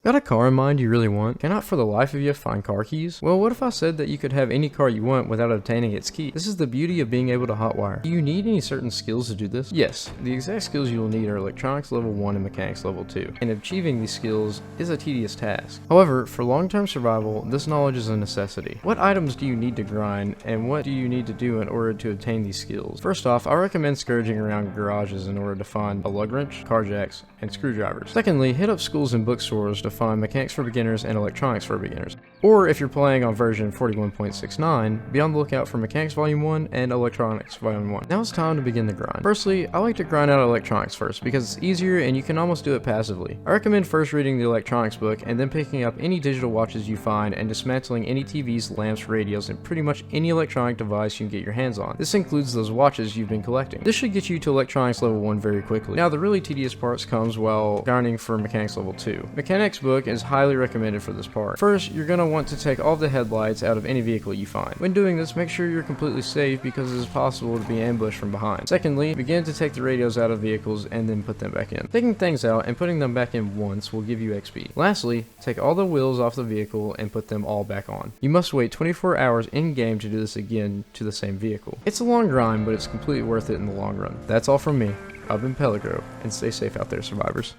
Got a car in mind you really want? Cannot for the life of you find car keys? Well, what if I said that you could have any car you want without obtaining its key? This is the beauty of being able to hotwire. Do you need any certain skills to do this? Yes, the exact skills you will need are electronics level 1 and mechanics level 2, and achieving these skills is a tedious task. However, for long-term survival, this knowledge is a necessity. What items do you need to grind, and what do you need to do in order to obtain these skills? First off, I recommend scourging around garages in order to find a lug wrench, car jacks, and screwdrivers. Secondly, hit up schools and bookstores to find mechanics for beginners and electronics for beginners. Or if you're playing on version 41.69, be on the lookout for mechanics volume 1 and electronics volume 1. Now it's time to begin the grind. Firstly, I like to grind out electronics first because it's easier and you can almost do it passively. I recommend first reading the electronics book and then picking up any digital watches you find and dismantling any TVs, lamps, radios, and pretty much any electronic device you can get your hands on. This includes those watches you've been collecting. This should get you to electronics level 1 very quickly. Now the really tedious parts comes while grinding for mechanics level 2. Mechanics book is highly recommended for this part. First, you're going to want to take all the headlights out of any vehicle you find. When doing this, make sure you're completely safe because it is possible to be ambushed from behind. Secondly, begin to take the radios out of vehicles and then put them back in. Taking things out and putting them back in once will give you XP. Lastly, take all the wheels off the vehicle and put them all back on. You must wait 24 hours in-game to do this again to the same vehicle. It's a long grind, but it's completely worth it in the long run. That's all from me. I've been Pelagro, and stay safe out there, survivors.